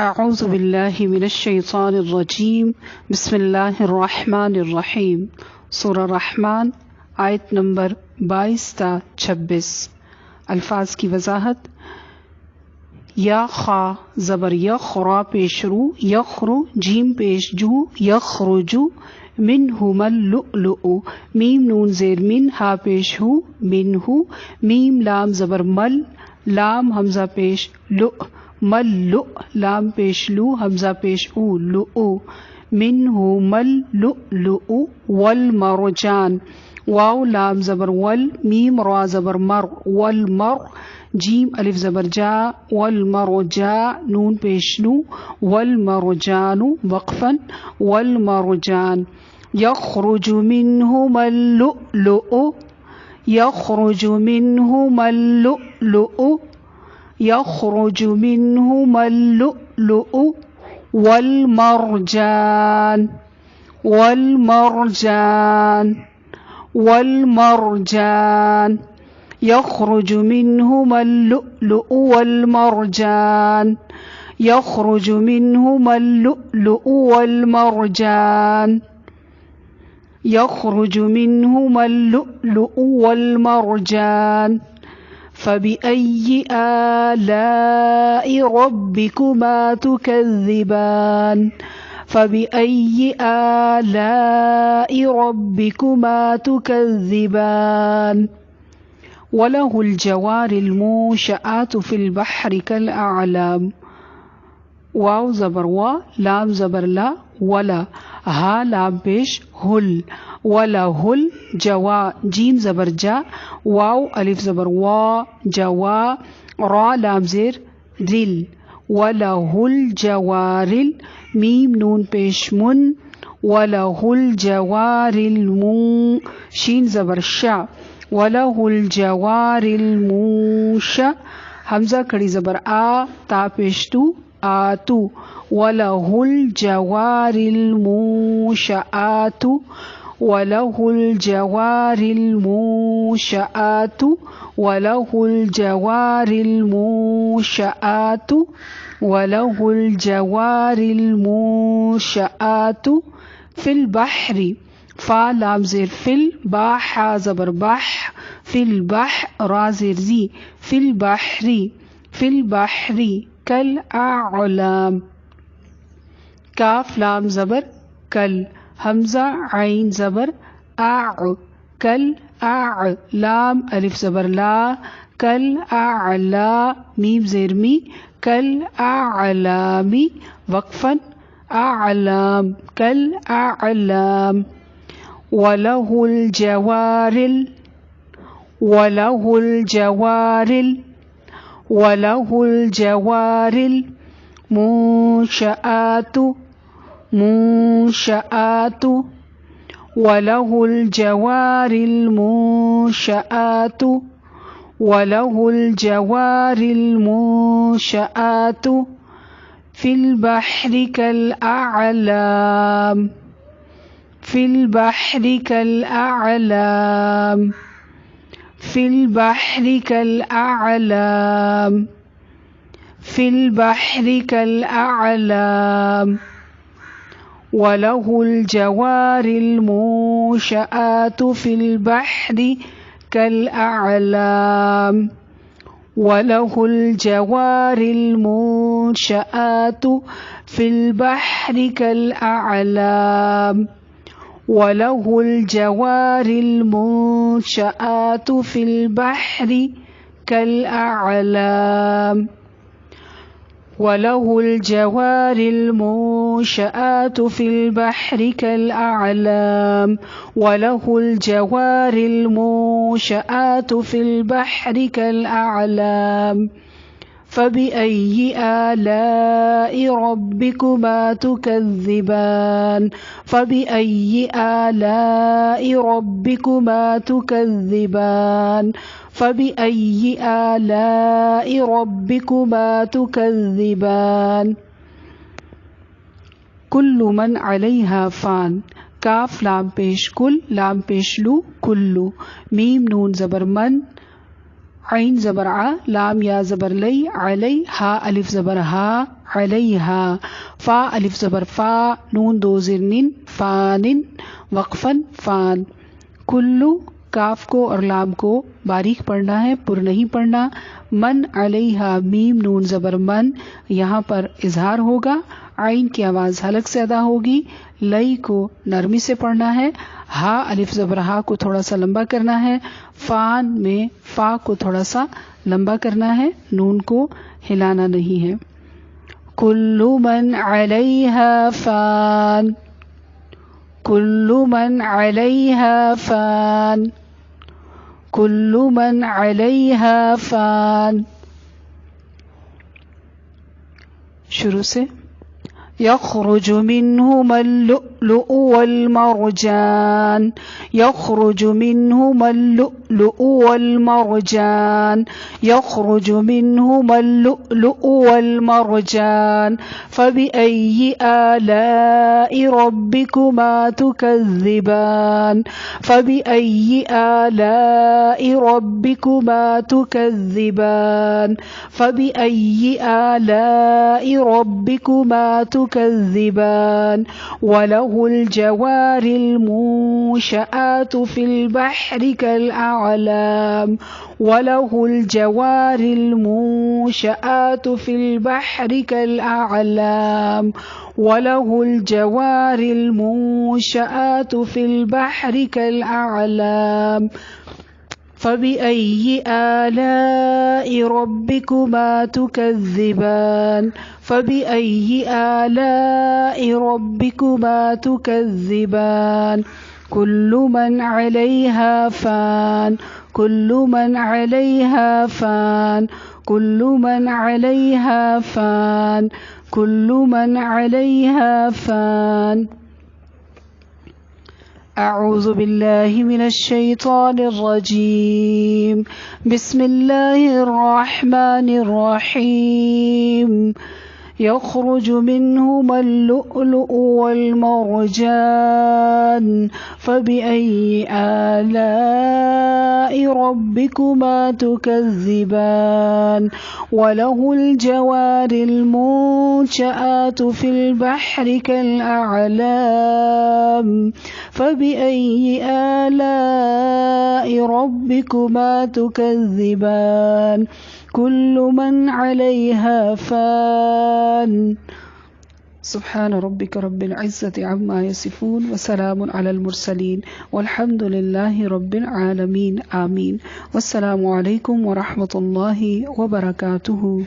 اعوذ باللہ من الشیطان الرجیم بسم اللہ الرحمن الرحیم سورہ رحمان آیت نمبر 22 تا 26۔ الفاظ کی وضاحت۔ یا خا زبر یخرا پیش رو، یخرو جیم پیش جو، یخرجو منہم اللؤلؤ میم نون زیر من ہا پیش ہو، منہو میم لام زبر مل لام حمزہ پیش لؤ، ملؤ لام پیش لو حمزہ پیش او، لؤ منہم اللؤلؤ والمرجان واو لام زبر ول میم را زبر مر، والمر جیم الف زبر جا، والمرجا نون پیش نو، والمرجان وقفا والمرجان یخرج منہم اللؤلؤ، یخرج منہم اللؤلؤ، یخرج منہم اللؤلؤ والمرجان، والمرجان، والمرجان یخرج منہم اللؤلؤ والمرجان، یخرج منہم اللؤلؤ والمرجان، یخرج منہم اللؤلؤ والمرجان فبأي آلاء ربكما تكذبان، فبأي آلاء ربكما تكذبان وله الجوار المنشآت في البحر كالأعلام واو زبر وا لام زبر لا ولا ہا لام پیش ہل، ولا ہل جوا جیم زبر جا واو الف زبر وا جوا را لام زیر رل، ولا ہل جوارل میم نون پیش من، ولا ہل جوارل من شین زبر شا، ولا ہل جوارل منشا حمزہ کڑی زبر آ تا پیش تو آتو، وَلَهُ الْجَوَارِ الْمُنشَآتُ، وَلَهُ الْجَوَارِ الْمُنشَآتُ، وَلَهُ الْجَوَارِ الْمُنشَآتُ، وَلَهُ الْجَوَارِ الْمُنشَآتُ فِي الْبَحْرِ فا لام زیر فل با حا زبر بح، فی البحر را زیر زی، فی البحر، فی البحر کالأعلام کاف لام زبر کل حمزہ عین زبر اع، کل اع لام الف زبر لا، کل اعلا میم زیر می، کل اعلامی وقفا اعلام، کل اعلام وَلَهُ الْجَوَارِ وَلَهُ الْجَوَارِ وَلَهُ الْجَوَارِ الْمُنشَآتُ منشآتُ، وَلَهُ الْجَوَارِ الْمُنشَآتُ، وَلَهُ الْجَوَارِ الْمُنشَآتُ فِي الْبَحْرِ كَالْأَعْلَامِ، فِي الْبَحْرِ كَالْأَعْلَامِ، فِي الْبَحْرِ كَالْأَعْلَامِ، فِي الْبَحْرِ كَالْأَعْلَامِ وَلَهُ الْجَوَارِ الْمُنشَآتُ فِي الْبَحْرِ كَالْأَعْلَامِ، وَلَهُ الْجَوَارِ الْمُنشَآتُ فِي الْبَحْرِ كَالْأَعْلَامِ، وَلَهُ الْجَوَارِ الْمُنشَآتُ فِي الْبَحْرِ كَالْأَعْلَامِ، وَلَهُ الْجَوَارِ الْمُنشَآتُ فِي الْبَحْرِ كَالْأَعْلَامِ، وَلَهُ الْجَوَارِ الْمُنشَآتُ فِي الْبَحْرِ كَالْأَعْلَامِ فَبِأَيِّ آلَاءِ رَبِّكُمَا تُكَذِّبَانِ، فَبِأَيِّ آلَاءِ رَبِّكُمَا تُكَذِّبَانِ، فَبِأَيِّ آلَاءِ رَبِّكُمَا تُكَذِّبَانِ كُلُّ مَنْ عَلَيْهَا فَانٍ کاف لام پیش کل لام پیش لو کلو، میم نون زبر من عین زبر ع، لام یا زبر لی علی، ہا الف زبر ہا علیہا فا الف زبر فا نون دو زیر نن فانن وقفن فان کلو کاف کو اور لام کو باریک پڑھنا ہے پر نہیں پڑھنا من علیہا میم نون زبر من یہاں پر اظہار ہوگا عین کی آواز حلق سے ادا ہوگی لئی کو نرمی سے پڑھنا ہے ہا الف زبر ہا کو تھوڑا سا لمبا کرنا ہے فان میں فا کو تھوڑا سا لمبا کرنا ہے نون کو ہلانا نہیں ہے کل من علیہا فان کل من علیہا فان کل من علیہا فان شروع سے یخرج منهما اللؤلؤ والمرجان یخرج منهما اللؤلؤ والمرجان یخرج منهما اللؤلؤ والمرجان فبأي آلاء ربكما تكذبان فبأي آلاء ربكما تكذبان فبأي آلاء ربكما تكذبان وله الجوار المنشآت في البحر كالأعلام وله الجوار المنشآت في البحر كالأعلام وله الجوار المنشآت في البحر كالأعلام فبأي آلاء ربكما تكذبان فبأي آلاء ربكما تكذبان كل من عليها فان كل من عليها فان كل من عليها فان كل من عليها فان أعوذ بالله من الشيطان الرجيم بسم الله الرحمن الرحيم يخرج منهما اللؤلؤ والمرجان فبأي آلاء ربكما تكذبان وله الجوار المنشآت في البحر كالأعلام فبأي آلاء ربكما تكذبان كل من عليها فان سبحان ربك رب العزة عما يصفون وسلام على المرسلين والحمد لله رب العالمين آمين والسلام عليكم ورحمة الله وبركاته.